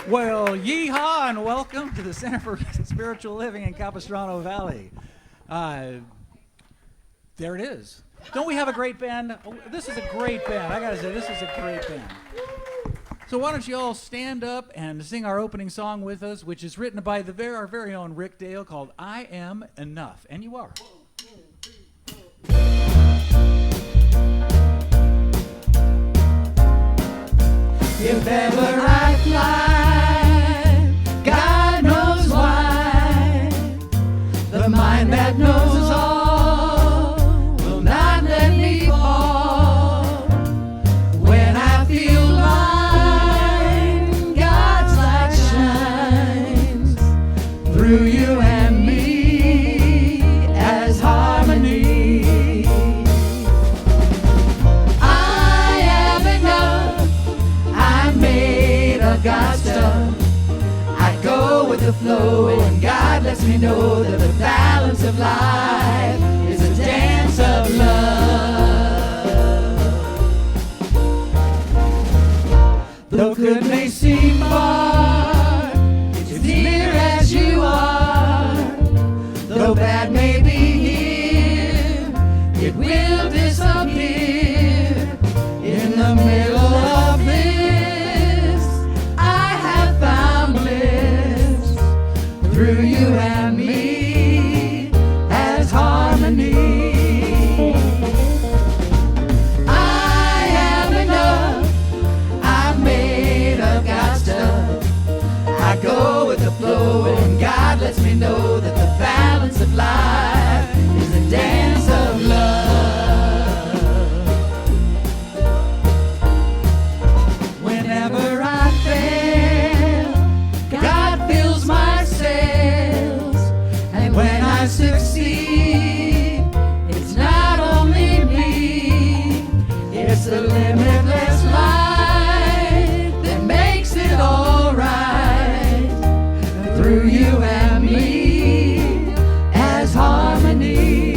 Well, yeehaw and welcome to the Center for Spiritual Living in Capistrano Valley. There it is. Don't we have a great band? Oh, this is a great band. I gotta say, this is a great band. So why don't you all stand up and sing our opening song with us, which is written by our very own Rick Dale, called I Am Enough. And you are. If ever I fly, God knows why. The mind that knows all will not let me fall. When I feel blind, God's light shines through you and me as harmony. God's stuff. I go with the flow, and God lets me know that the balance of life is a dance of love. Though good may seem far, it's near as you are. Though bad may be here, it will disappear in the middle of this. Through you and me as harmony. I am enough. I'm made of God's stuff. I go with the flow, and God lets me know that the balance of life is a dance of love. Whenever I fail, God fills my sails, and when I succeed, it's not only me, it's the limitless life that makes it all right. Through you and me as harmony.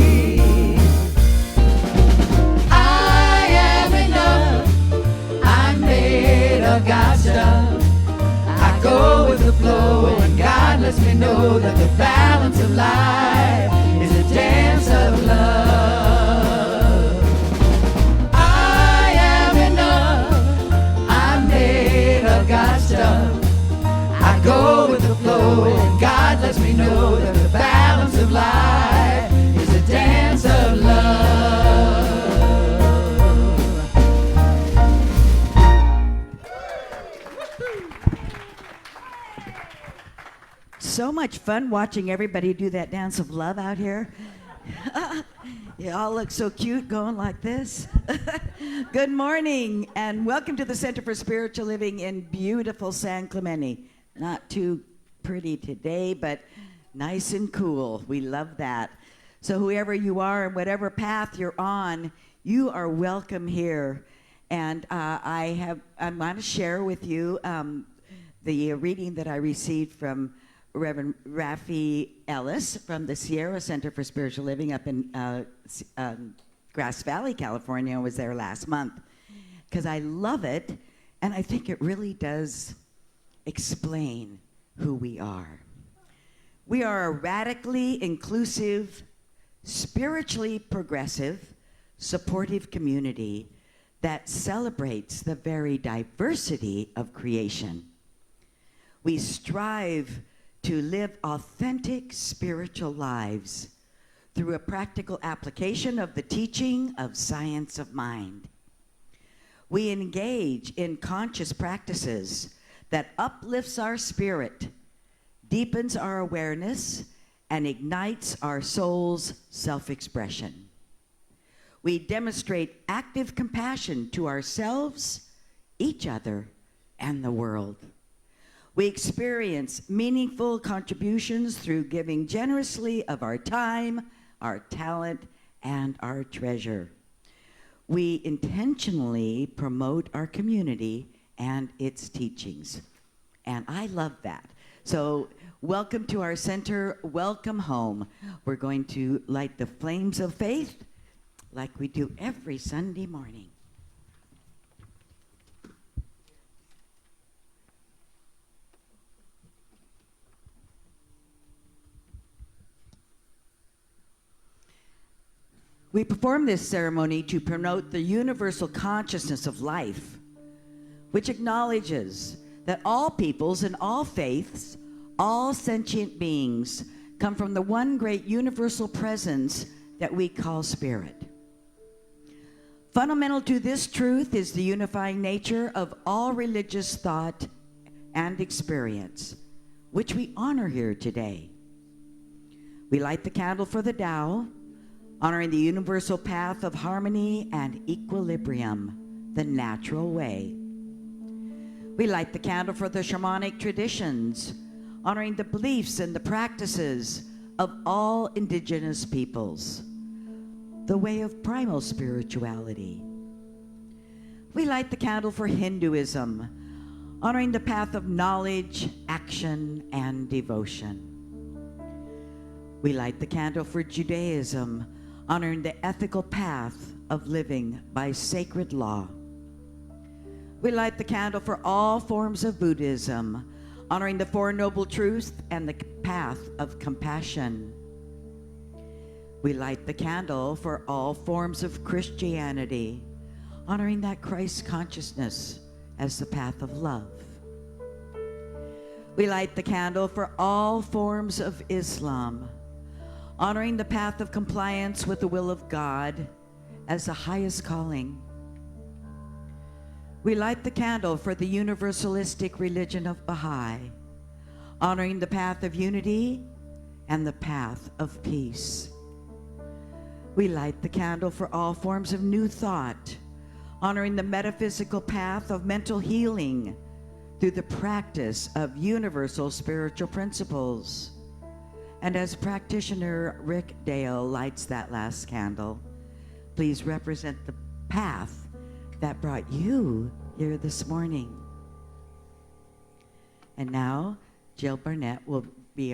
I am enough. I'm made of God's stuff. I go with the flow, and God lets me know that the balance of life is a dance of love. I am enough. I'm made of God's stuff. I go with the flow, and God lets me know that the balance of life is a dance of love. So much fun watching everybody do that dance of love out here. You all look so cute going like this. Good morning and welcome to the Center for Spiritual Living in beautiful San Clemente. Not too pretty today, but nice and cool. We love that. So whoever you are and whatever path you're on, you are welcome here. And I want to share with you the reading that I received from Reverend Raffi Ellis from the Sierra Center for Spiritual Living up in Grass Valley, California. I was there last month because I love it, and I think it really does explain who we are. We are a radically inclusive, spiritually progressive, supportive community that celebrates the very diversity of creation. We strive to live authentic spiritual lives through a practical application of the teaching of science of mind. We engage in conscious practices that uplifts our spirit, deepens our awareness, and ignites our soul's self-expression. We demonstrate active compassion to ourselves, each other, and the world. We experience meaningful contributions through giving generously of our time, our talent, and our treasure. We intentionally promote our community and its teachings. And I love that. So welcome to our center. Welcome home. We're going to light the flames of faith like we do every Sunday morning. We perform this ceremony to promote the universal consciousness of life, which acknowledges that all peoples and all faiths, all sentient beings, come from the one great universal presence that we call spirit. Fundamental to this truth is the unifying nature of all religious thought and experience, which we honor here today. We light the candle for the Tao, honoring the universal path of harmony and equilibrium, the natural way. We light the candle for the shamanic traditions, honoring the beliefs and the practices of all indigenous peoples, the way of primal spirituality. We light the candle for Hinduism, honoring the path of knowledge, action, and devotion. We light the candle for Judaism, honoring the ethical path of living by sacred law. We light the candle for all forms of Buddhism, honoring the Four Noble Truths and the path of compassion. We light the candle for all forms of Christianity, honoring that Christ consciousness as the path of love. We light the candle for all forms of Islam, honoring the path of compliance with the will of God as the highest calling. We light the candle for the universalistic religion of Baha'i, honoring the path of unity and the path of peace. We light the candle for all forms of new thought, honoring the metaphysical path of mental healing through the practice of universal spiritual principles. And as practitioner Rick Dale lights that last candle, please represent the path that brought you here this morning. And now, Jill Barnett will be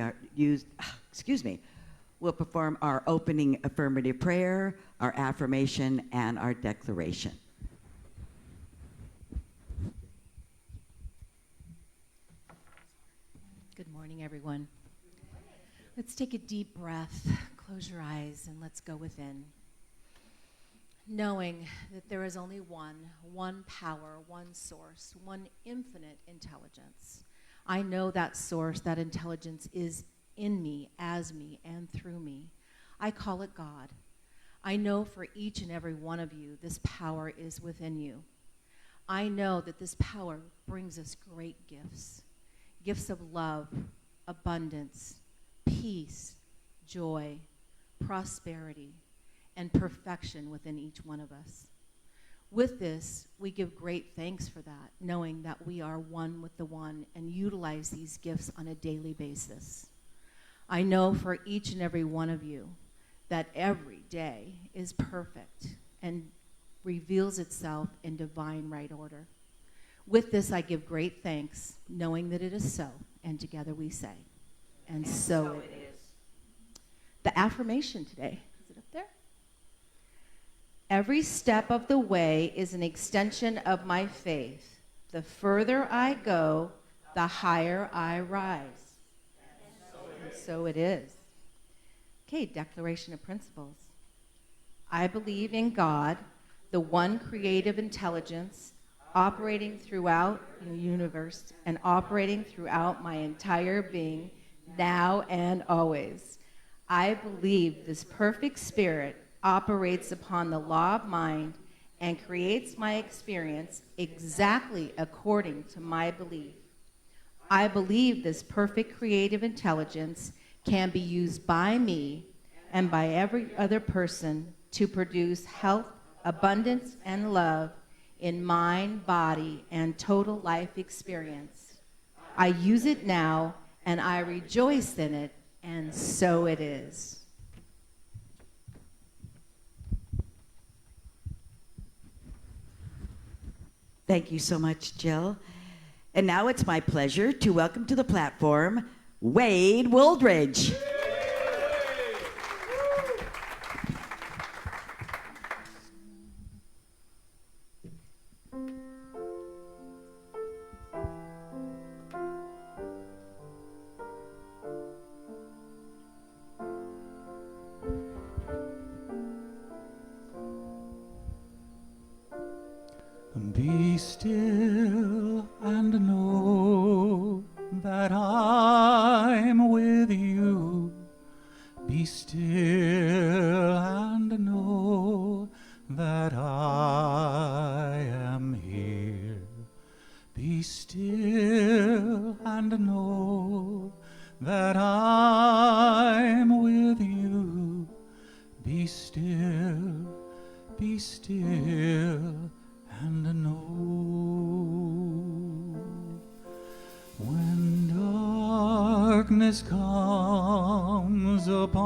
will perform our opening affirmative prayer, our affirmation, and our declaration. Good morning, everyone. Let's take a deep breath, close your eyes, and let's go within. Knowing that there is only one power, one source, one infinite intelligence. I know that source, that intelligence is in me, as me, and through me. I call it God. I know for each and every one of you, this power is within you. I know that this power brings us great gifts. Gifts of love, abundance, peace, joy, prosperity, and perfection within each one of us. With this, we give great thanks for that, knowing that we are one with the one and utilize these gifts on a daily basis. I know for each and every one of you that every day is perfect and reveals itself in divine right order. With this, I give great thanks, knowing that it is so, and together we say, and so it is. The affirmation today, is it up there? Every step of the way is an extension of my faith. The further I go, the higher I rise. And so it is. Okay, declaration of principles. I believe in God, the one creative intelligence, operating throughout the universe and operating throughout my entire being, now and always. I believe this perfect spirit operates upon the law of mind and creates my experience exactly according to my belief. I believe this perfect creative intelligence can be used by me and by every other person to produce health, abundance, and love in mind, body, and total life experience. I use it now, and I rejoice in it, and so it is. Thank you so much, Jill. And now it's my pleasure to welcome to the platform Wade Wooldridge. Be still and know that I'm with you. Be still and know that I am here. Be still and know that I'm with you. Be still and know. When darkness comes upon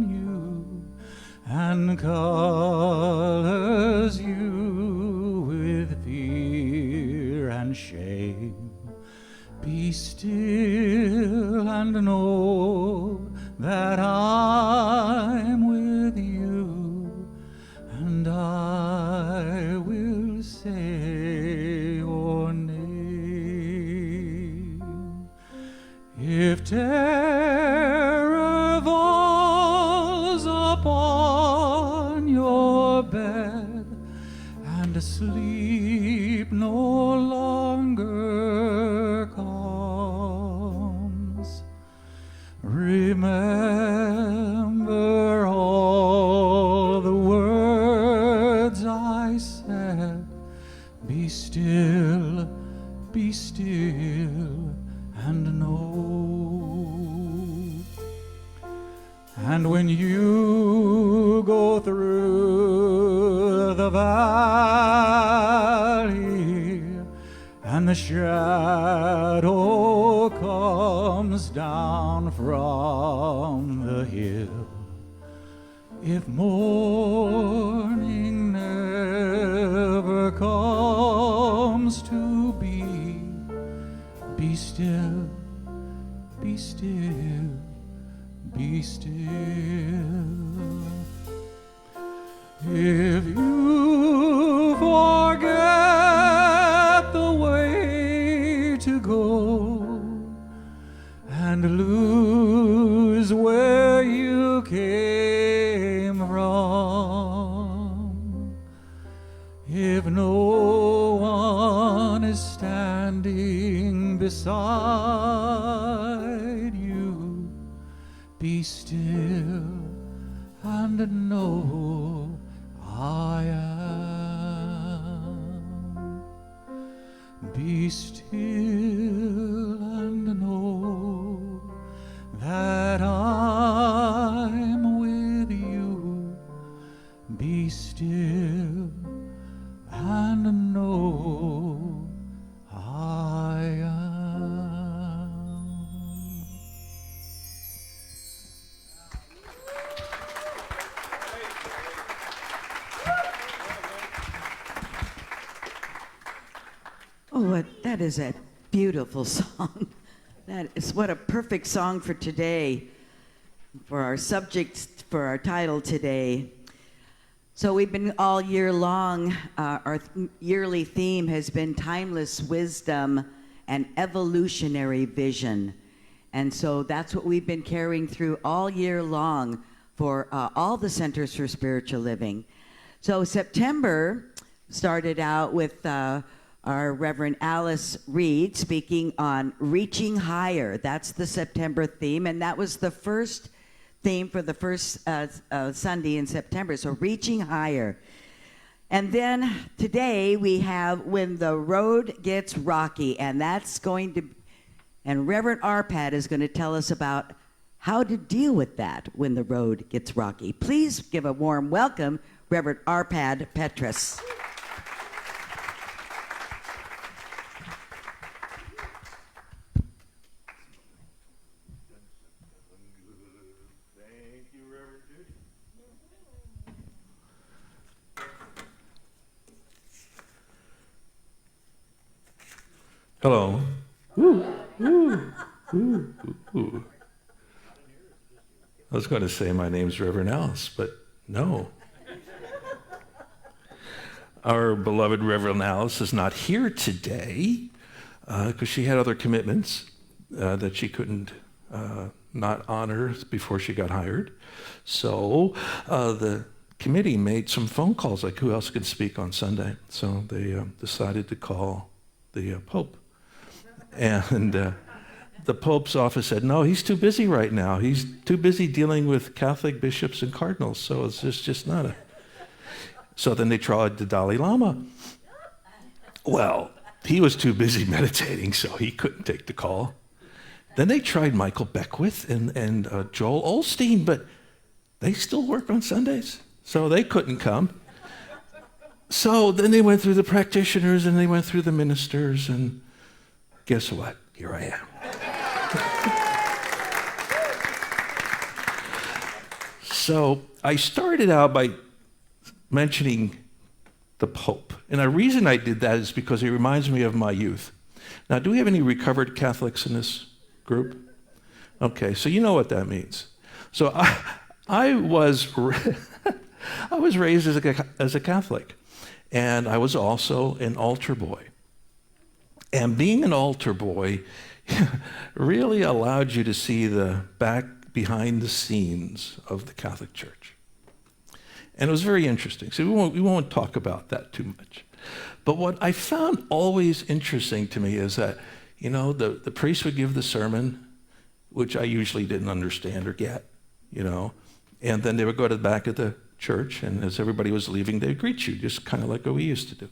you and colors you with fear and shame, be still and know that I'm with you, and I will say your name. If terror falls upon your bed and sleep no longer comes, remember all the words I said. Be still and know. And when you go through the valley and the shadow comes down from the hill, if morning never comes to be still, be still, be still. If you forget the way to go and lose where you came from, if no one is standing beside you, be still and know I am. Be still and know that I'm with you. Be still and know I am. Oh, that is a beautiful song. That is what a perfect song for today, for our subject, for our title today. So we've been all year long, our yearly theme has been timeless wisdom and evolutionary vision. And so that's what we've been carrying through all year long for all the Centers for Spiritual Living. So September started out with our Reverend Alice Reed speaking on Reaching Higher. That's the September theme, and that was the first theme for the first Sunday in September, so Reaching Higher. And then today we have When the Road Gets Rocky, and that's going to, and Reverend Arpad is going to tell us about how to deal with that when the road gets rocky. Please give a warm welcome, Reverend Arpad Petrus. Hello. Ooh, ooh, ooh, ooh. I was going to say my name's Reverend Alice, but no. Our beloved Reverend Alice is not here today because she had other commitments that she couldn't not honor before she got hired. So the committee made some phone calls, like who else could speak on Sunday. So they decided to call the Pope. And the Pope's office said, no, he's too busy right now. He's too busy dealing with Catholic bishops and cardinals, so it's just not a... So then they tried the Dalai Lama. Well, he was too busy meditating, so he couldn't take the call. Then they tried Michael Beckwith and Joel Osteen, but they still work on Sundays, so they couldn't come. So then they went through the practitioners and they went through the ministers, and guess what? Here I am. So I started out by mentioning the Pope. And the reason I did that is because he reminds me of my youth. Now, do we have any recovered Catholics in this group? Okay, so you know what that means. So I was raised as a Catholic, and I was also an altar boy. And being an altar boy really allowed you to see the behind the scenes of the Catholic Church. And it was very interesting. So we won't talk about that too much. But what I found always interesting to me is that, the priest would give the sermon, which I usually didn't understand or get, and then they would go to the back of the church, and as everybody was leaving, they'd greet you, just kind of like what we used to do.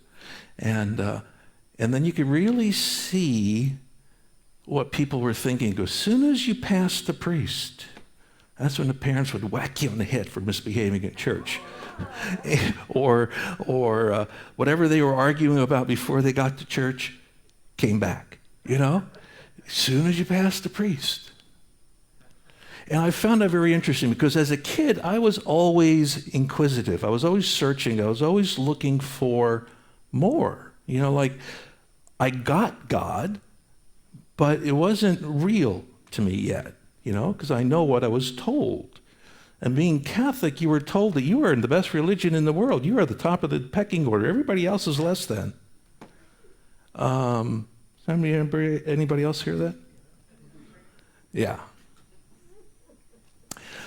And then you could really see what people were thinking. As soon as you passed the priest, that's when the parents would whack you on the head for misbehaving at church. or whatever they were arguing about before they got to church came back, as soon as you passed the priest. And I found that very interesting because as a kid, I was always inquisitive. I was always searching. I was always looking for more. Like I got God, but it wasn't real to me yet, because I know what I was told. And being Catholic, you were told that you are the best religion in the world. You are the top of the pecking order. Everybody else is less than. Anybody else hear that? Yeah.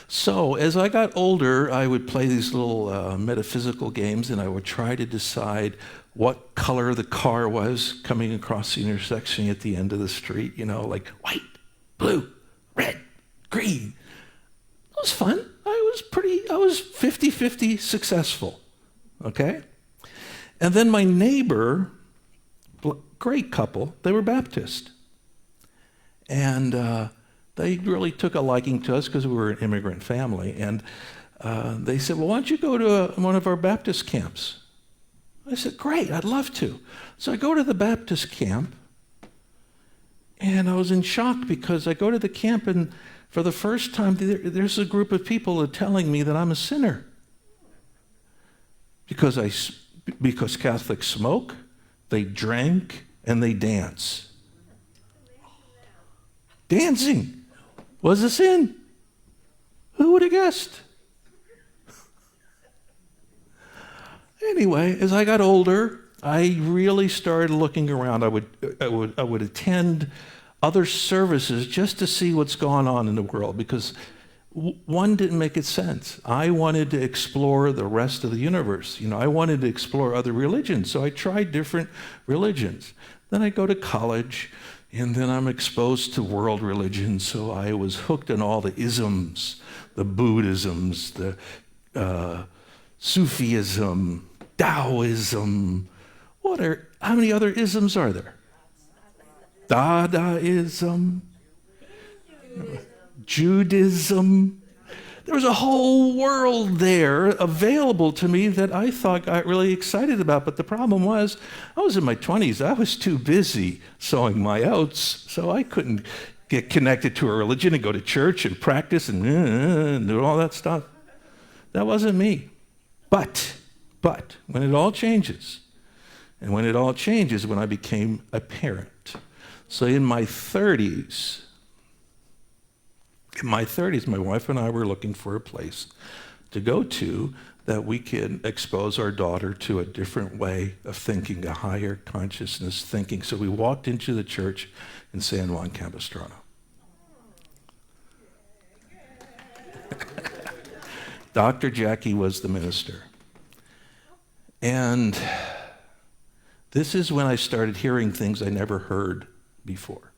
So as I got older, I would play these little metaphysical games, and I would try to decide what color the car was coming across the intersection at the end of the street, like white, blue, red, green. It was fun. I was 50-50 successful, okay? And then my neighbor, great couple, they were Baptist. And they really took a liking to us because we were an immigrant family. And they said, well, why don't you go to one of our Baptist camps? I said, great, I'd love to. So I go to the Baptist camp, and I was in shock because I go to the camp, and for the first time, there's a group of people that are telling me that I'm a sinner. Because Catholics smoke, they drink, and they dance. Dancing was a sin. Who would have guessed? Anyway, as I got older, I really started looking around. I would attend other services just to see what's going on in the world because one didn't make it sense. I wanted to explore the rest of the universe. I wanted to explore other religions, so I tried different religions. Then I go to college, and then I'm exposed to world religions, so I was hooked on all the isms, the Buddhisms, the Sufism, Taoism. How many other isms are there? Dadaism, Judaism. There was a whole world there available to me that I thought got really excited about. But the problem was, I was in my 20s. I was too busy sowing my oats, so I couldn't get connected to a religion and go to church and practice and do all that stuff. That wasn't me. But when it all changes, and when I became a parent. So in my 30s, my wife and I were looking for a place to go to that we could expose our daughter to a different way of thinking, a higher consciousness thinking. So we walked into the church in San Juan Capistrano. Dr. Jackie was the minister. And this is when I started hearing things I never heard before.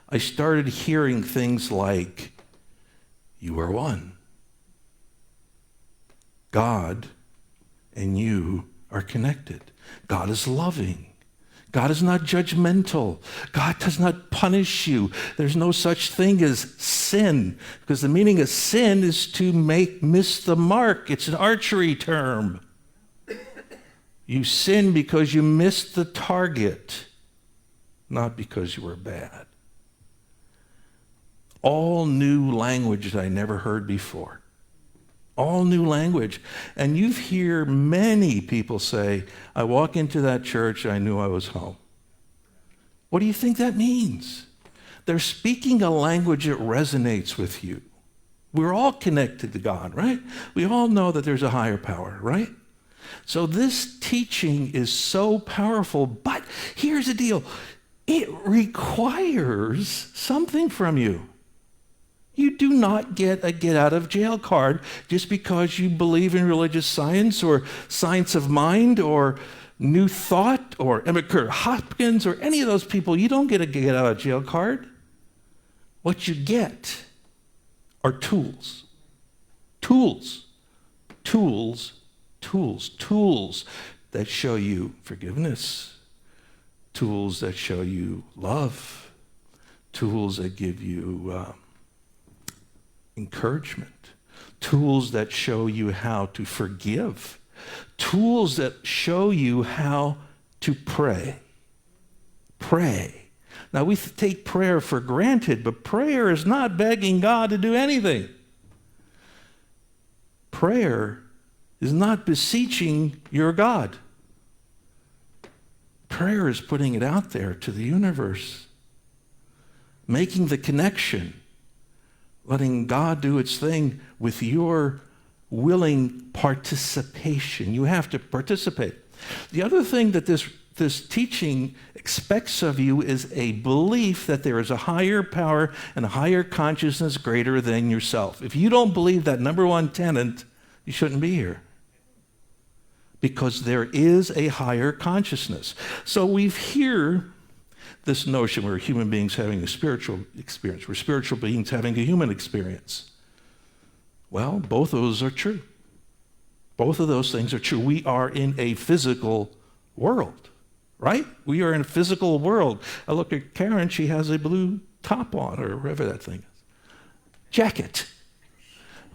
I started hearing things like, you are one. God and you are connected. God is loving. God is not judgmental. God does not punish you. There's no such thing as sin, because the meaning of sin is to miss the mark. It's an archery term. You sin because you missed the target, not because you were bad. All new language that I never heard before. All new language. And you hear many people say, I walk into that church, I knew I was home. What do you think that means? They're speaking a language that resonates with you. We're all connected to God, right? We all know that there's a higher power, right? So this teaching is so powerful, but here's the deal. It requires something from you. You do not get a get-out-of-jail card just because you believe in religious science or science of mind or New Thought or Emmett Kurt Hopkins or any of those people. You don't get a get-out-of-jail card. What you get are tools. Tools. Tools. Tools. Tools that show you forgiveness. Tools that show you love. Tools that give you encouragement, tools that show you how to forgive, tools that show you how to pray. Pray. Now, we take prayer for granted, but prayer is not begging God to do anything. Prayer is not beseeching your God. Prayer is putting it out there to the universe, making the connection, letting God do its thing with your willing participation. You have to participate. The other thing that this teaching expects of you is a belief that there is a higher power and a higher consciousness greater than yourself. If you don't believe that number one tenet, you shouldn't be here. Because there is a higher consciousness. So we hear this notion we're human beings having a spiritual experience. We're spiritual beings having a human experience. Well, both of those are true. Both of those things are true. We are in a physical world, right? We are in a physical world. I look at Karen, she has a blue top on, or whatever that thing is. Jacket.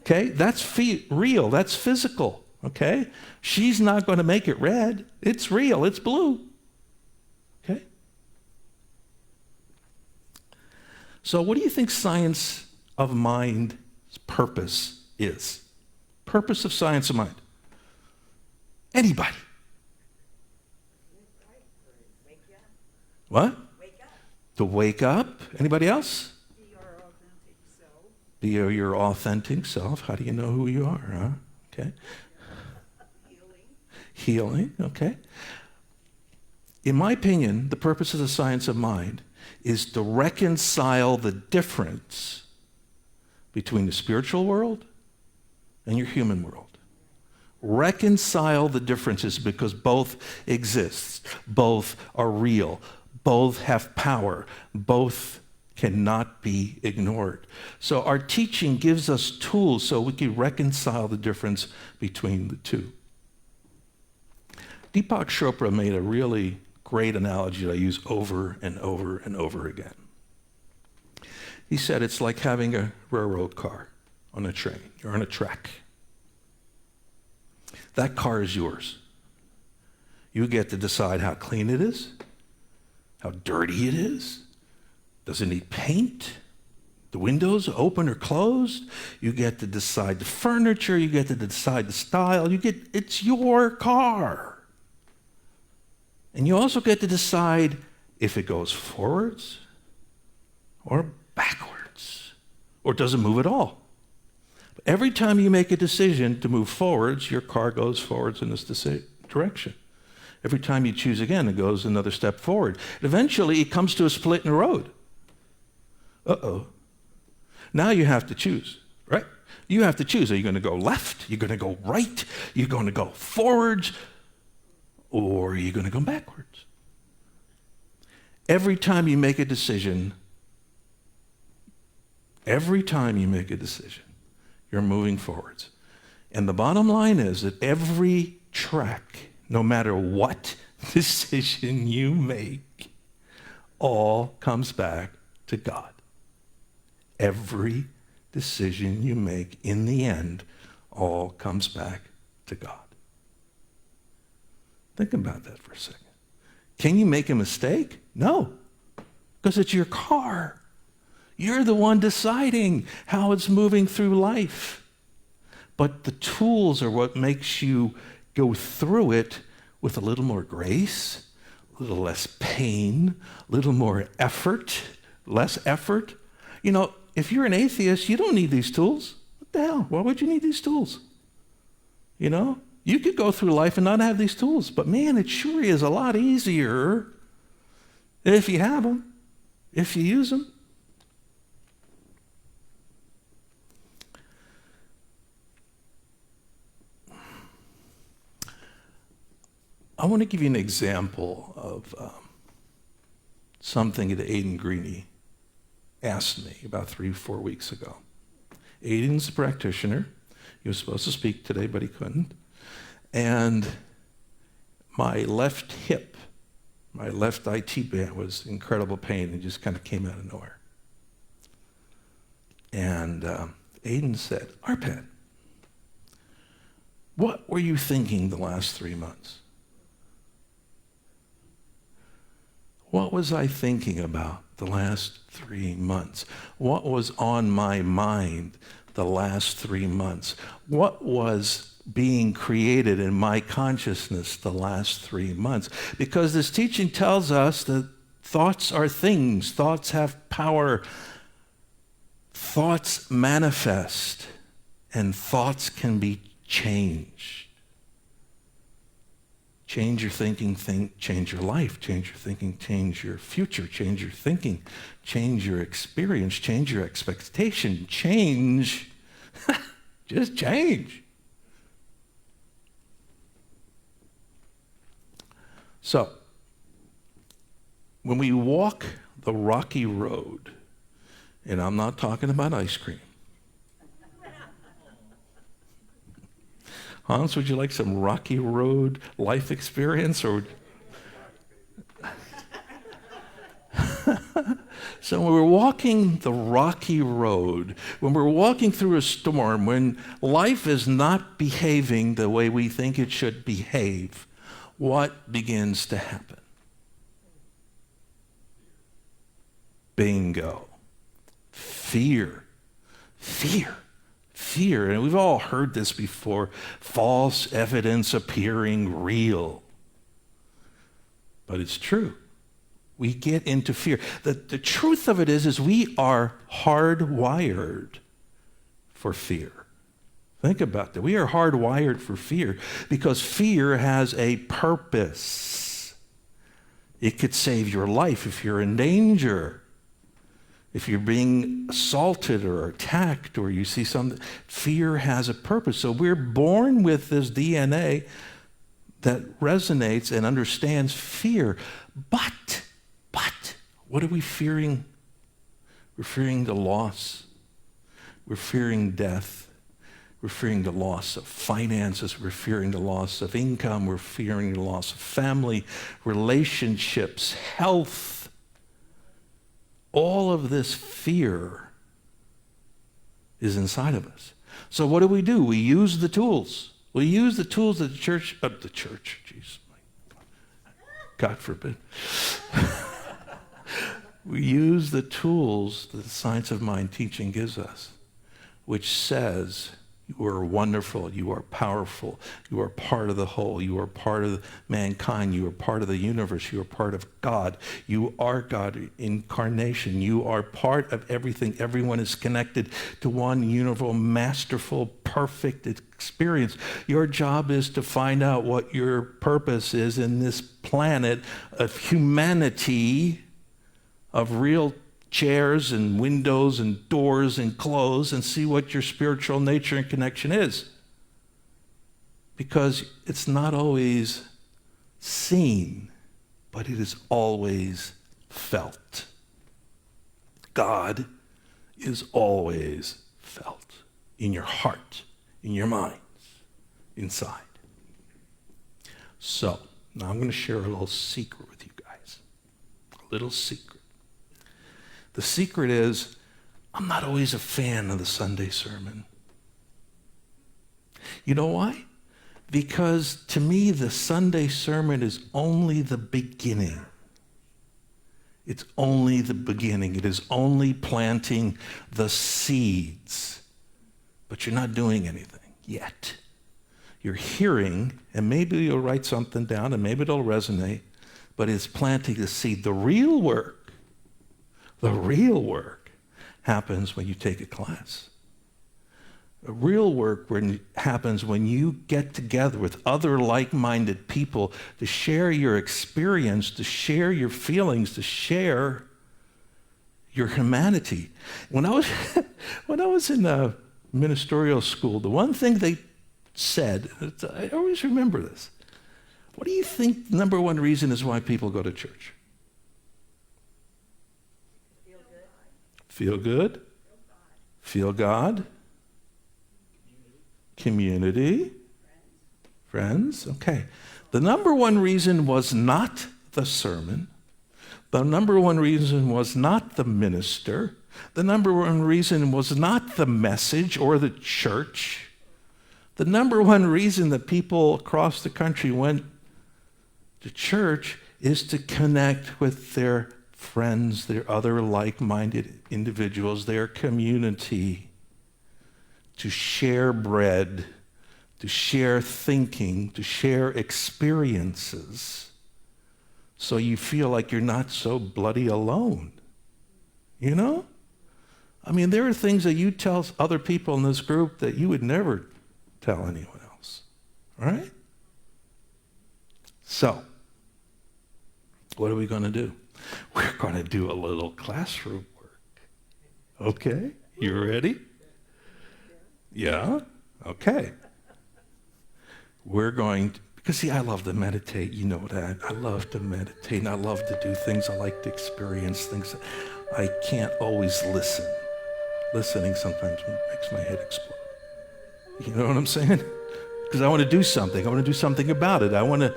Okay, that's real, that's physical, okay? She's not going to make it red. It's real, it's blue. Okay? So what do you think science of mind's purpose is? Purpose of science of mind. Anybody? What? Wake up. To wake up. Anybody else? Be your authentic self. Be your authentic self. How do you know who you are? Huh? Okay. Healing. Okay. In my opinion, the purpose of the science of mind is to reconcile the difference between the spiritual world and your human world. Reconcile the differences because both exist, both are real, both have power, both cannot be ignored. So our teaching gives us tools so we can reconcile the difference between the two. Deepak Chopra made a really great analogy that I use over and over and over again. He said it's like having a railroad car on a train. You're on a track. That car is yours. You get to decide how clean it is, how dirty it is. Does it need paint? The windows open or closed? You get to decide the furniture. You get to decide the style. It's your car. And you also get to decide if it goes forwards or backwards, or doesn't move at all. But every time you make a decision to move forwards, your car goes forwards in this direction. Every time you choose again, it goes another step forward. Eventually, it comes to a split in the road. Uh-oh. Now you have to choose, right? You have to choose. Are you going to go left? You're going to go right? You're going to go forwards? Or are you going to go backwards? Every time you make a decision, you're moving forwards. And the bottom line is that every track, no matter what decision you make, all comes back to God. Every decision you make, in the end, all comes back to God. Think about that for a second. Can you make a mistake? No, because it's your car. You're the one deciding how it's moving through life. But the tools are what makes you go through it with a little more grace, a little less pain, a little more effort, less effort. You know, if you're an atheist, you don't need these tools. What the hell? Why would you need these tools? You know, you could go through life and not have these tools, but man, it sure is a lot easier if you have them, if you use them. I want to give you an example of something that Aidan Greeny asked me about 3-4 weeks ago. Aidan's a practitioner. He was supposed to speak today, but he couldn't. And my left hip, my left IT band was in incredible pain and just kind of came out of nowhere. And Aidan said, Arpad, what were you thinking the last 3 months? What was I thinking about the last 3 months? What was on my mind the last 3 months? What was being created in my consciousness the last 3 months? Because this teaching tells us that thoughts are things. Thoughts have power. Thoughts manifest, and thoughts can be changed. Change your thinking, change your life. Change your thinking, change your future. Change your thinking, change your experience, change your expectation. Change, just change. So, when we walk the rocky road, and I'm not talking about ice cream. Hans, would you like some rocky road life experience? Or so when we're walking the rocky road, when we're walking through a storm, when life is not behaving the way we think it should behave, what begins to happen? Bingo. Fear. Fear. Fear, and we've all heard this before, false evidence appearing real. But it's true. We get into fear. The truth of it is we are hardwired for fear. Think about that. We are hardwired for fear because fear has a purpose. It could save your life if you're in danger. If you're being assaulted or attacked or you see something, fear has a purpose. So we're born with this DNA that resonates and understands fear. But, what are we fearing? We're fearing the loss. We're fearing death. We're fearing the loss of finances. We're fearing the loss of income. We're fearing the loss of family, relationships, health. All of this fear is inside of us. So what do? We use the tools. We use the tools that the church, jeez, God forbid. We use the tools that the Science of Mind teaching gives us, which says, you are wonderful, you are powerful, you are part of the whole, you are part of mankind, you are part of the universe, you are part of God, you are God incarnation, you are part of everything. Everyone is connected to one universal, masterful, perfect experience. Your job is to find out what your purpose is in this planet of humanity, of real chairs and windows and doors and clothes and see what your spiritual nature and connection is. Because it's not always seen, but it is always felt. God is always felt in your heart, in your minds, inside. So, now I'm going to share a little secret with you guys. A little secret. The secret is, I'm not always a fan of the Sunday sermon. You know why? Because to me, the Sunday sermon is only the beginning. It's only the beginning. It is only planting the seeds. But you're not doing anything yet. You're hearing, and maybe you'll write something down, and maybe it'll resonate, but it's planting the seed. The real work happens when you take a class. The real work happens when you get together with other like-minded people to share your experience, to share your feelings, to share your humanity. When I was in ministerial school, the one thing they said, I always remember this. What do you think the number one reason is why people go to church? Feel good? Feel God? Community? Friends? Okay. The number one reason was not the sermon. The number one reason was not the minister. The number one reason was not the message or the church. The number one reason that people across the country went to church is to connect with their friends, their other like-minded individuals, their community, to share bread, to share thinking, to share experiences, so you feel like you're not so bloody alone. You know? I mean, there are things that you tell other people in this group that you would never tell anyone else. All right? So, what are we going to do? We're going to do a little classroom work. Okay? You ready? Yeah? Okay. We're going to, because see, I love to meditate. You know that. I love to meditate, and I love to do things. I like to experience things. I can't always listen. Listening sometimes makes my head explode. You know what I'm saying? Because I want to do something. I want to do something about it. I want to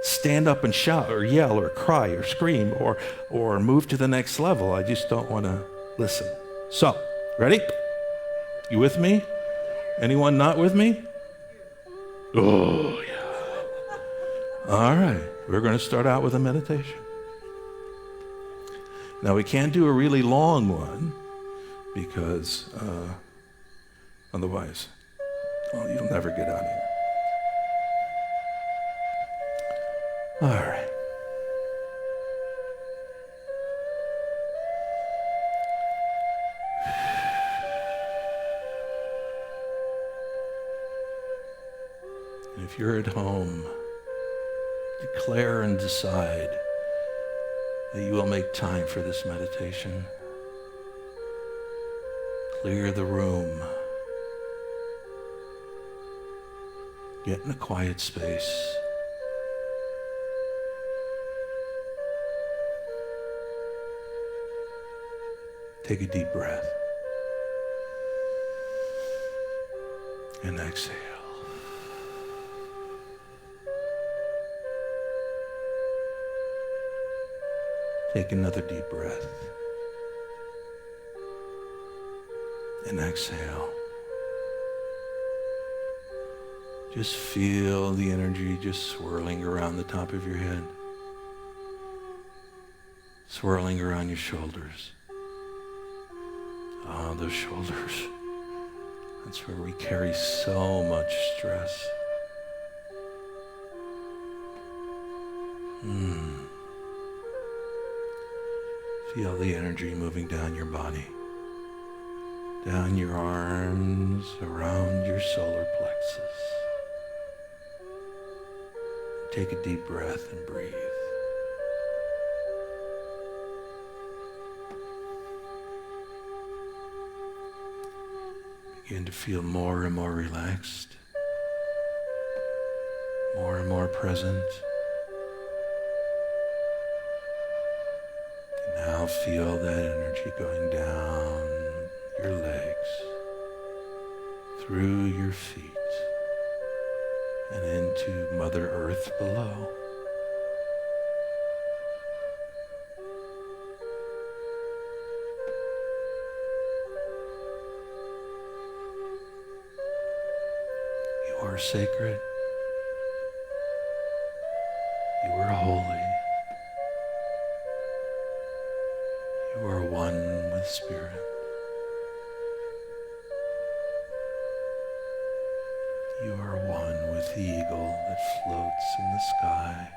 stand up and shout or yell or cry or scream or move to the next level. I just don't want to listen. So, ready? You with me? Anyone not with me? Oh, yeah. All right. We're going to start out with a meditation. Now, we can't do a really long one because otherwise, you'll never get out of here. All right. And if you're at home, declare and decide that you will make time for this meditation. Clear the room. Get in a quiet space. Take a deep breath. And exhale. Take another deep breath. And exhale. Just feel the energy just swirling around the top of your head. Swirling around your shoulders. Oh, those shoulders. That's where we carry so much stress. Feel the energy moving down your body. Down your arms, around your solar plexus. Take a deep breath and breathe. begin to feel more and more relaxed, more and more present. And now feel that energy going down your legs, through your feet, and into Mother Earth below. You are sacred. You are holy. You are one with Spirit. You are one with the eagle that floats in the sky.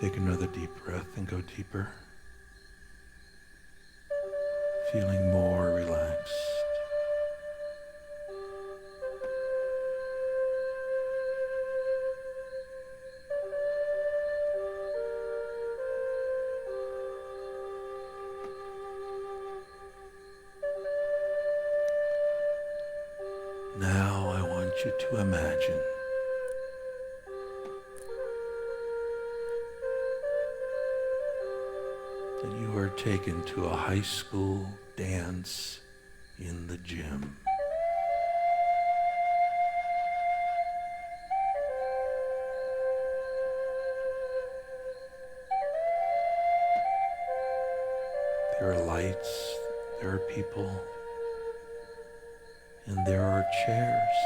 Take another deep breath and go deeper, feeling more relaxed. Now I want you to imagine that you are taken to a high school dance in the gym. There are lights, there are people, and there are chairs.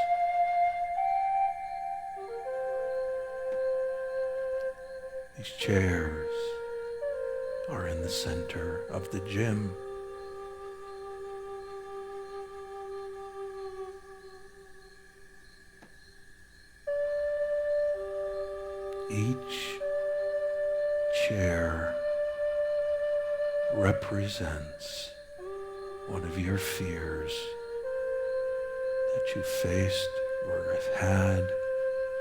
These chairs are in the center of the gym. Each chair represents one of your fears that you faced or have had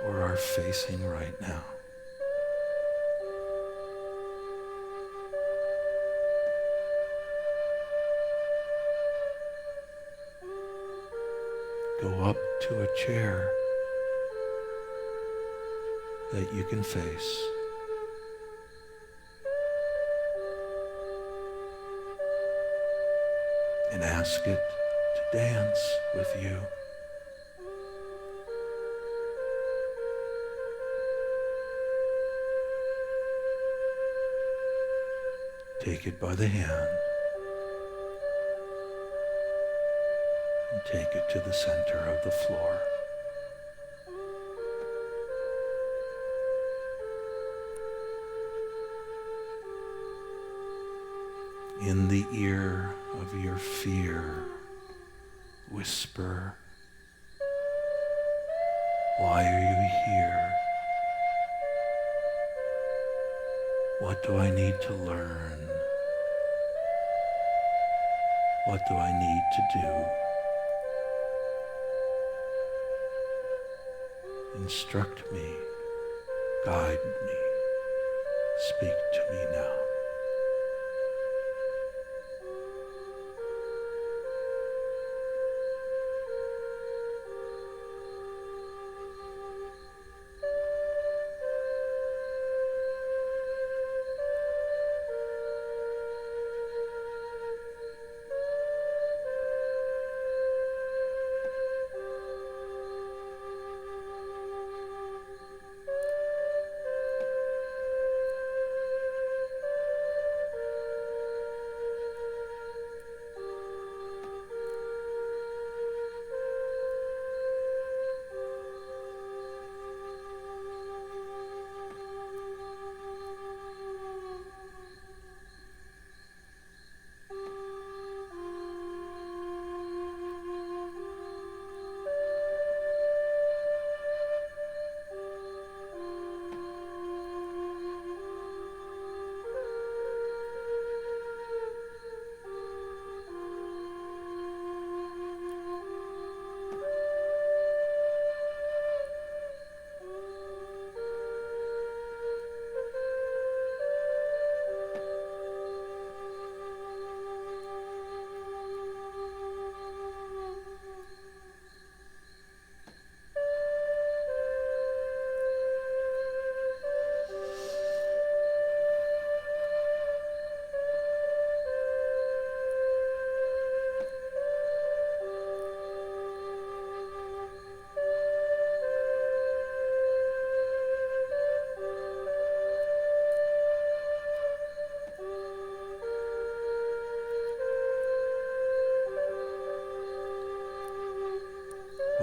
or are facing right now. Go up to a chair that you can face. And ask it to dance with you. Take it by the hand and take it to the center of the floor. In the ear of your fear, whisper, "Why are you here? What do I need to learn? What do I need to do? Instruct me, guide me, speak to me now."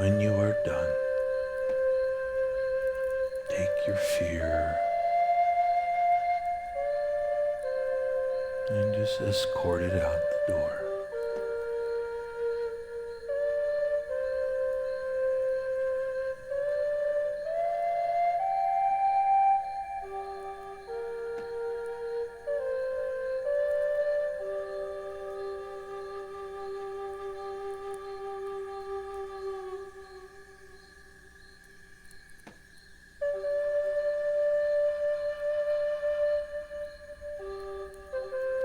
When you are done, take your fear and just escort it out the door.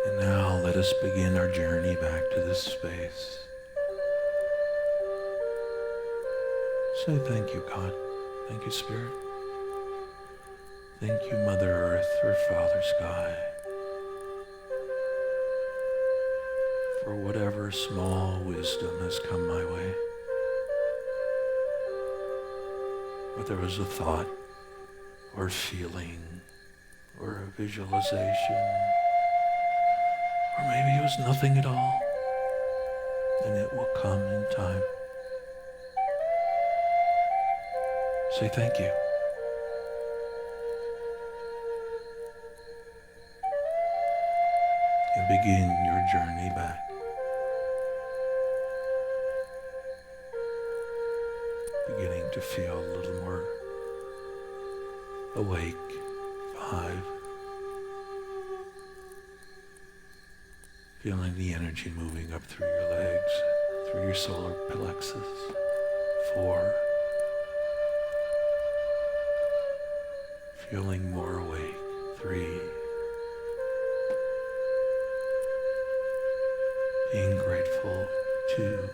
And now let us begin our journey back to this space. Say thank you, God. Thank you, Spirit. Thank you, Mother Earth, or Father Sky, for whatever small wisdom has come my way. Whether it was a thought, or feeling, or a visualization, or maybe it was nothing at all, and it will come in time. Say thank you. And begin your journey back. Beginning to feel a little more awake. 5. Feeling the energy moving up through your legs, through your solar plexus. 4. Feeling more awake. 3. Being grateful. 2.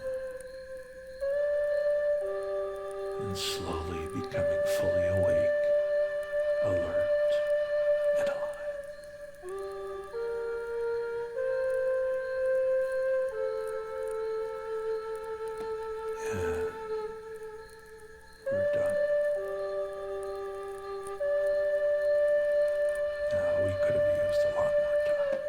And slowly becoming fully awake, alert, and alive. And we're done. Now, we could have used a lot more time.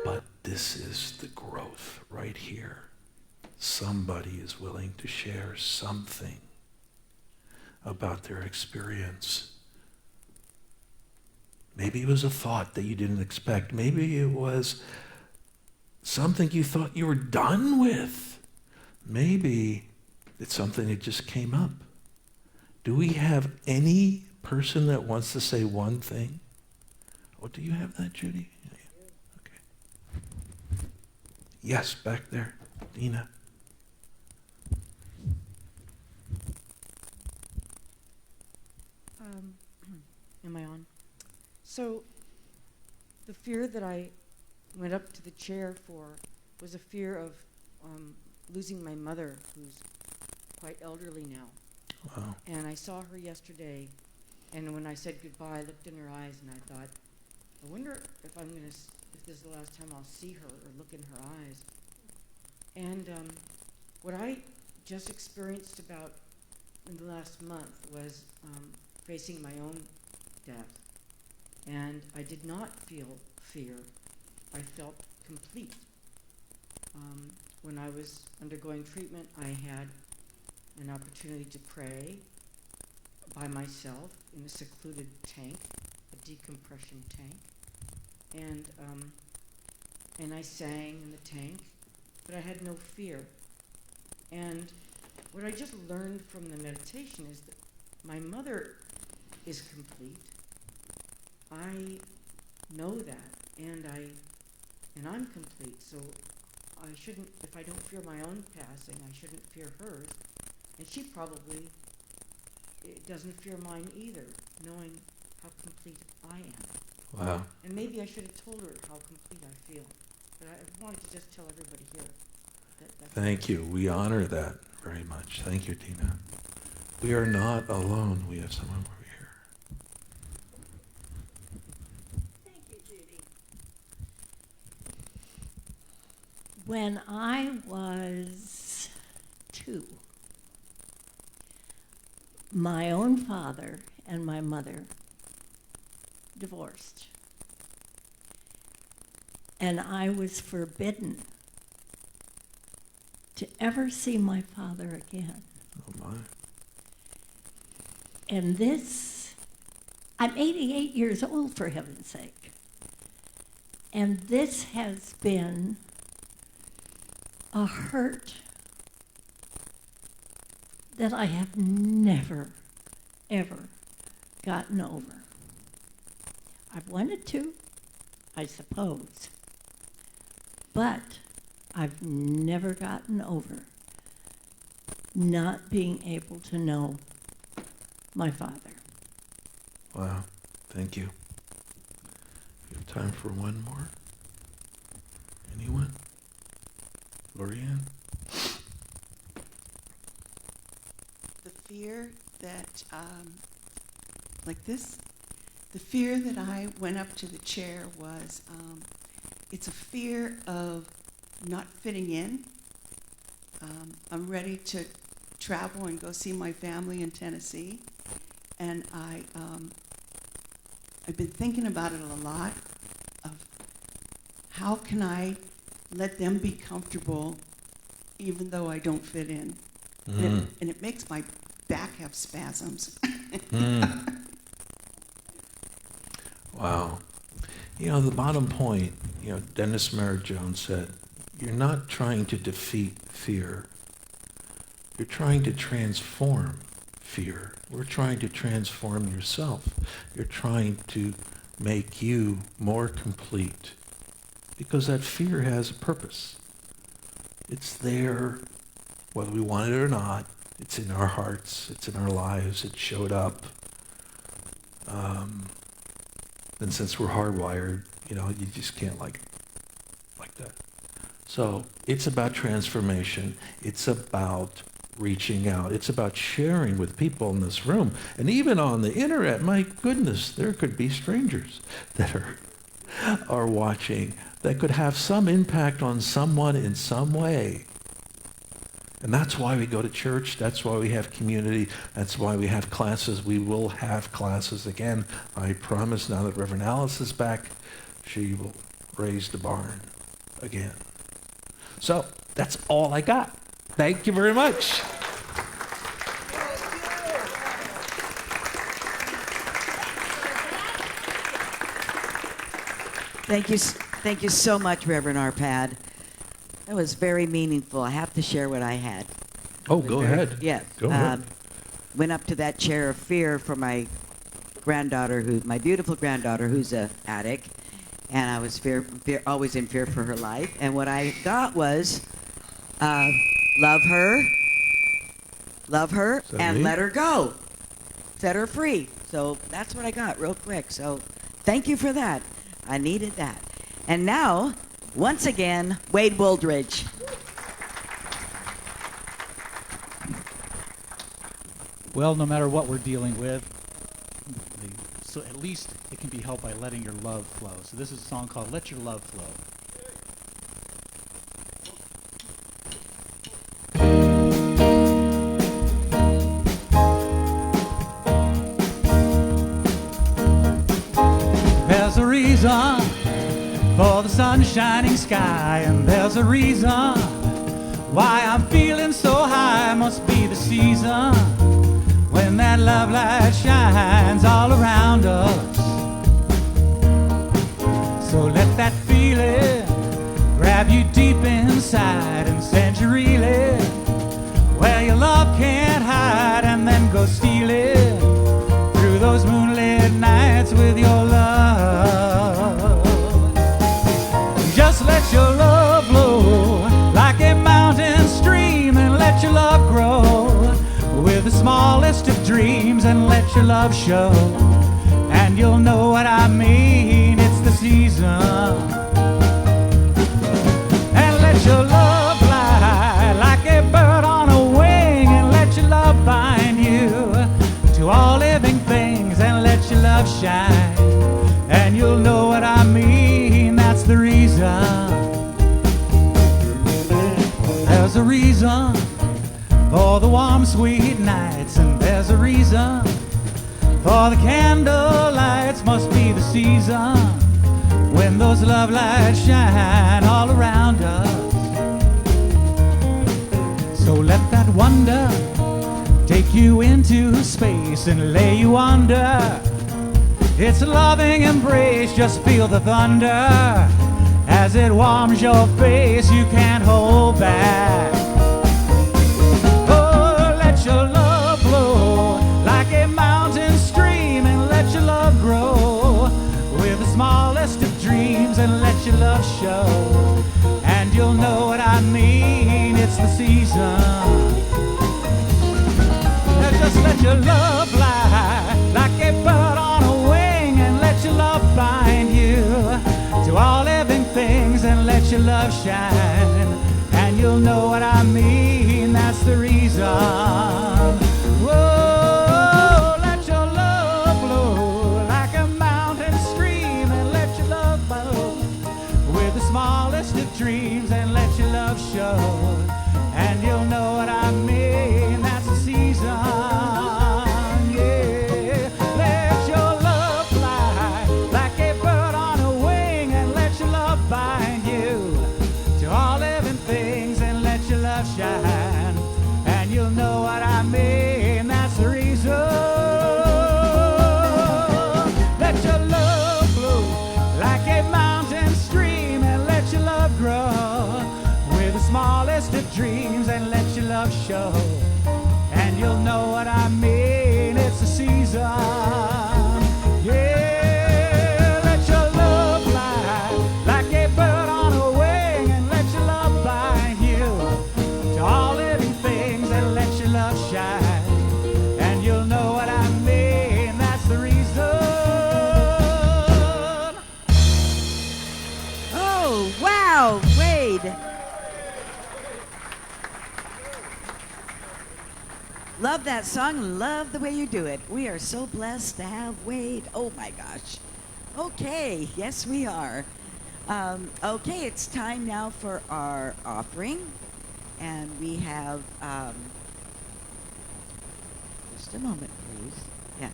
But this is the growth right here. Somebody is willing to share something about their experience. Maybe it was a thought that you didn't expect. Maybe it was something you thought you were done with. Maybe it's something that just came up. Do we have any person that wants to say one thing? Oh, do you have that, Judy? Okay. Yes, back there, Dina. Am I on? So, the fear that I went up to the chair for was a fear of losing my mother, who's quite elderly now. Wow. And I saw her yesterday, and when I said goodbye, I looked in her eyes and I thought, I wonder if if this is the last time I'll see her or look in her eyes. And what I just experienced about in the last month was facing my own death. And I did not feel fear. I felt complete. When I was undergoing treatment, I had an opportunity to pray by myself in a secluded tank, a decompression tank. And I sang in the tank, but I had no fear. And what I just learned from the meditation is that my mother is complete. I know that, and I'm complete. So I shouldn't, if I don't fear my own passing, I shouldn't fear hers. And she probably doesn't fear mine either, knowing how complete I am. Wow. And maybe I should have told her how complete I feel. But I wanted to just tell everybody here that's Thank you. We honor that very much. Thank you, Tina. We are not alone. We have someone over here. Thank you, Judy. When I was 2, my own father and my mother divorced. And I was forbidden to ever see my father again. Oh, my. And this, I'm 88 years old, for heaven's sake. And this has been a hurt that I have never, ever gotten over. I've wanted to, I suppose, but I've never gotten over not being able to know my father. Wow. Thank you. We have time for one more. Anyone? Lorianne? The fear that, like this, the fear that I went up to the chair was, it's a fear of not fitting in. I'm ready to travel and go see my family in Tennessee, and I've been thinking about it a lot, of how can I let them be comfortable even though I don't fit in. And it makes my back have spasms. Wow. You know, the bottom point, you know, Dennis Merritt Jones said, you're not trying to defeat fear. You're trying to transform fear. We're trying to transform yourself. You're trying to make you more complete, because that fear has a purpose. It's there, whether we want it or not. It's in our hearts. It's in our lives. It showed up. And since we're hardwired, you know, you just can't like that. So it's about transformation. It's about reaching out. It's about sharing with people in this room. And even on the internet, my goodness, there could be strangers that are watching that could have some impact on someone in some way. And that's why we go to church. That's why we have community. That's why we have classes. We will have classes again. I promise, now that Reverend Alice is back, she will raise the barn again. So that's all I got. Thank you very much. Thank you so much, Reverend Arpad. That was very meaningful. I have to share what I had. Oh, go ahead. Yeah. Go ahead. Went up to that chair of fear for my granddaughter, my beautiful granddaughter, who's an addict, and I was always in fear for her life. And what I got was, love her, and let her go, set her free. So that's what I got, real quick. So thank you for that. I needed that. And now, once again, Wade Wooldridge. Well, no matter what we're dealing with, so at least it can be helped by letting your love flow. So this is a song called Let Your Love Flow. There's a reason for the sun shining sky, and there's a reason why I'm feeling so high. Must be the season when that love light shines all around us. So let that feeling grab you deep inside and send you reeling where your love can't hide, and then go stealing through those moonlit nights with your love. Just let your love flow like a mountain stream, and let your love grow with the smallest of dreams, and let your love show, and you'll know what I mean. It's the season. And let your love fly like a bird on a wing, and let your love bind you to all living things, and let your love shine, and you'll know what I mean. That's the reason. There's a reason for the warm, sweet nights, and there's a reason for the candle lights. Must be the season when those love lights shine all around us. So let that wonder take you into space and lay you under its loving embrace. Just feel the thunder as it warms your face. You can't hold back. Oh, let your love flow like a mountain stream, and let your love grow with the smallest of dreams, and let your love show. And you'll know what I mean, it's the season. Just let your love fly like a bird on a wing, and let your love bind you to all living things, and let your love shine. And you'll know what I mean, that's the reason. Whoa, let your love flow like a mountain stream, and let your love flow with the smallest of dreams, and let your love show. And you'll know what I mean, that's the season. Yeah, let your love fly like a bird on a wing, and let your love bind you to all living things, and let your love shine. And you'll know what I mean, that's the reason. Let your love flow like a mountain stream, and let your love grow with the smallest of dreams, and let your love show. And you'll know what I mean, it's the season. Yeah, let your love fly like a bird on a wing, and let your love bind you to all living things, and let your love shine. And you'll know what I mean, that's the reason. Oh, wow, Wade. Love that song and love the way you do it. We are so blessed to have Wade. Oh my gosh. Okay, yes we are. Okay, it's time now for our offering. And we have, just a moment please. Yes.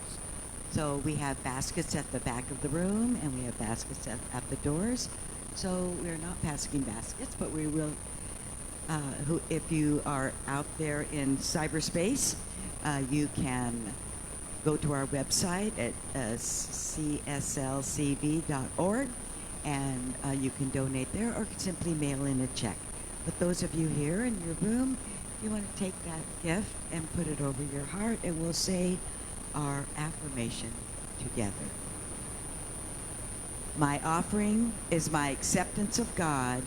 So we have baskets at the back of the room, and we have baskets at the doors. So we're not passing baskets, but we will. If you are out there in cyberspace, you can go to our website at cslcv.org, and you can donate there, or simply mail in a check. But those of you here in your room, you want to take that gift and put it over your heart, and we'll say our affirmation together. My offering is my acceptance of God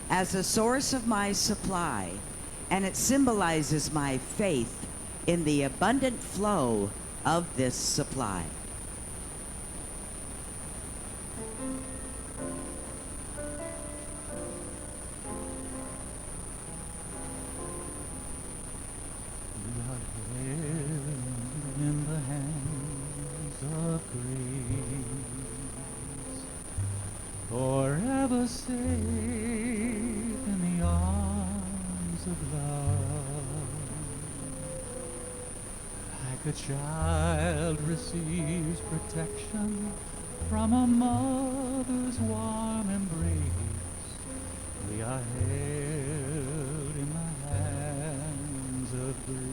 as the source of my supply, and it symbolizes my faith in the abundant flow of this supply. In the hands of grace, forever safe in the arms of love, like a child receives protection from a mother's warm embrace. We are held in the hands of grace.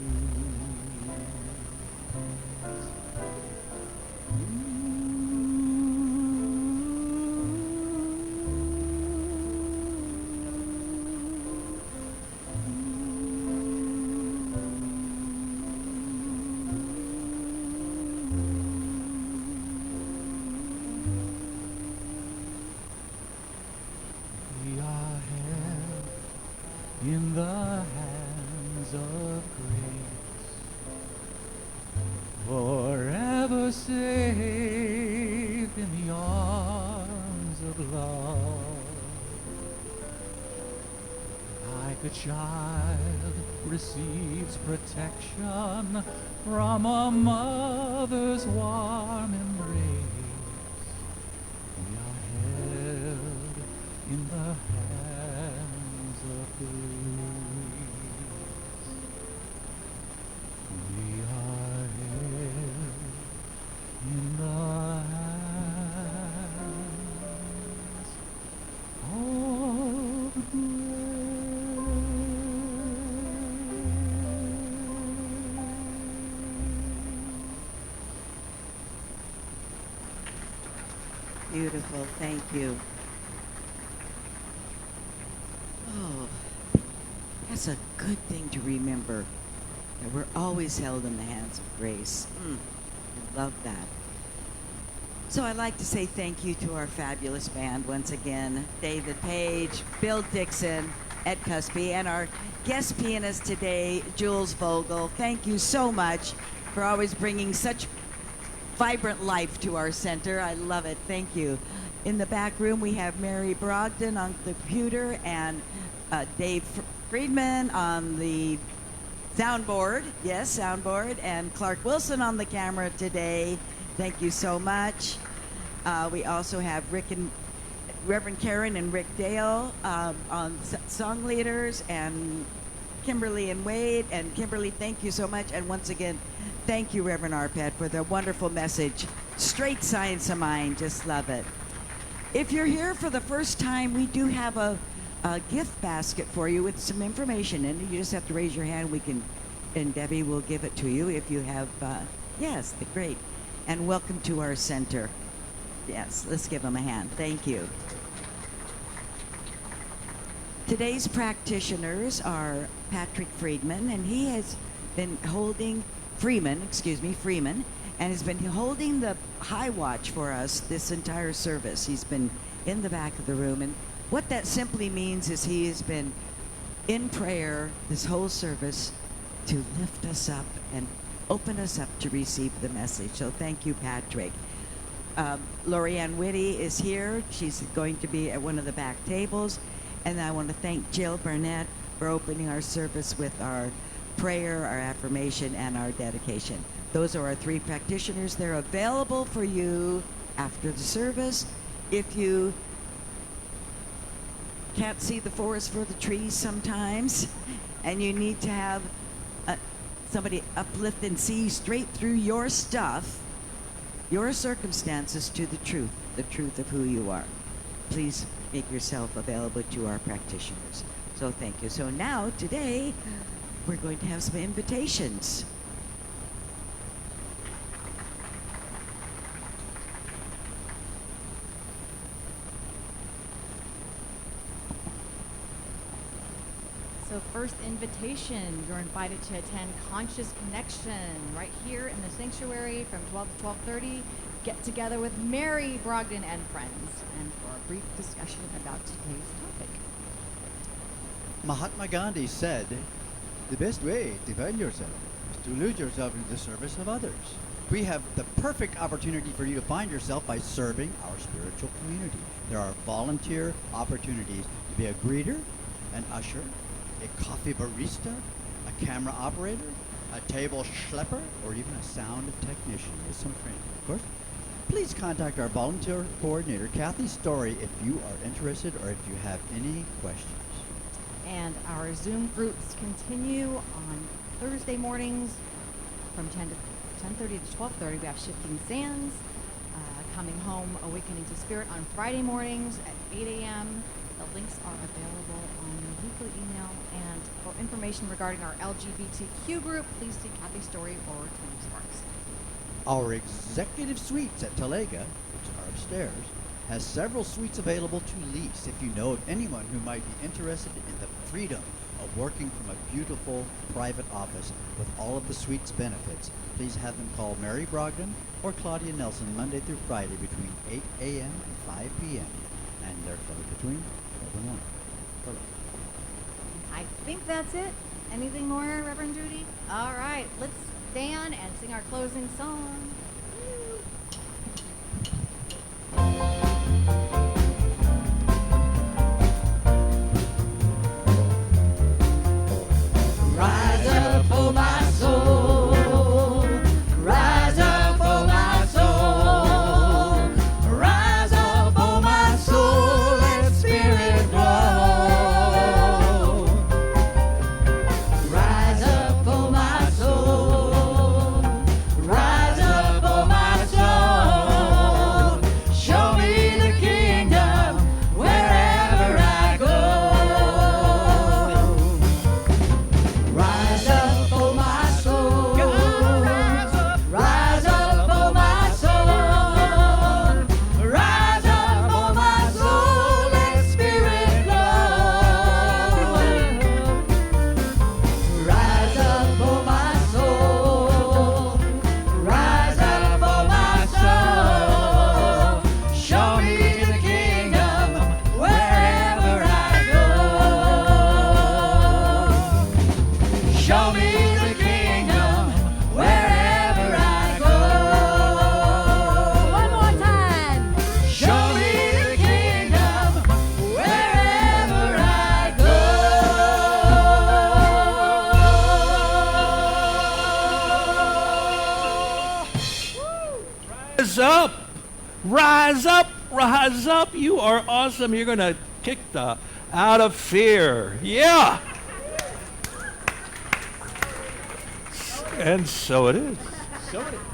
We are held in the hands of grace, forever safe in the arms of love, like a child receives protection from a mother's warm embrace. We are held in the hands of grace. We are held in the hands of grace. Beautiful. Thank you. Oh, that's a good thing to remember, that we're always held in the hands of grace. I love that. So I'd like to say thank you to our fabulous band once again. David Page, Bill Dixon, Ed Cuspy, and our guest pianist today, Jules Vogel. Thank you so much for always bringing such vibrant life to our center. I love it. Thank you. In the back room, we have Mary Brogdon on the computer and Dave Friedman on the soundboard. Yes, soundboard. And Clark Wilson on the camera today. Thank you so much. We also have Reverend Karen and Rick Dale on song leaders, and Kimberly and Wade. And Kimberly, thank you so much. And once again, thank you, Reverend Arpad, for the wonderful message. Straight science of mind. Just love it. If you're here for the first time, we do have a gift basket for you with some information in it. You just have to raise your hand. And Debbie will give it to you if you have, yes, great. And welcome to our center. Yes, let's give them a hand. Thank you. Today's practitioners are Patrick Freeman, and he has been holding, Freeman, and has been holding the high watch for us this entire service. He's been in the back of the room, and what that simply means is he has been in prayer this whole service to lift us up and open us up to receive the message. So thank you, Patrick. Lorianne Whitty is here. She's going to be at one of the back tables. And I want to thank Jill Burnett for opening our service with our prayer, our affirmation, and our dedication. Those are our three practitioners. They're available for you after the service. If you can't see the forest for the trees sometimes, and you need to have somebody uplift and see straight through your stuff, your circumstances, to the truth of who you are, please make yourself available to our practitioners. So thank you. So now, today, we're going to have some invitations. So first invitation, you're invited to attend Conscious Connection right here in the sanctuary from 12 to 12:30. Get together with Mary Brogdon and friends and for a brief discussion about today's topic. Mahatma Gandhi said, the best way to find yourself is to lose yourself in the service of others. We have the perfect opportunity for you to find yourself by serving our spiritual community. There are volunteer opportunities to be a greeter, an usher, a coffee barista, a camera operator, a table schlepper, or even a sound technician with some training, of course. Please contact our volunteer coordinator, Kathy Story, if you are interested or if you have any questions. And our Zoom groups continue on Thursday mornings from 10:30 to 12:30. We have Shifting Sands, Coming Home, Awakening to Spirit on Friday mornings at 8 a.m. The links are available on the weekly email. And for information regarding our LGBTQ group, please see Kathy Story or Tony Sparks. Our executive suites at Talega, which are upstairs, has several suites available to lease. If you know of anyone who might be interested in the freedom of working from a beautiful private office with all of the suite's benefits, please have them call Mary Brogdon or Claudia Nelson Monday through Friday between 8 a.m. and 5 p.m. And they're closed between 12 and 1. I think that's it. Anything more, Reverend Judy? All right, let's stand and sing our closing song. Rise up, oh my soul. Rise up, oh my soul. Rise up, oh my soul. Let spirit grow. Rise up, oh my soul. Rise up, Rise up, rise up. You are awesome. You're going to kick the out of fear. Yeah. And so it is. So it is.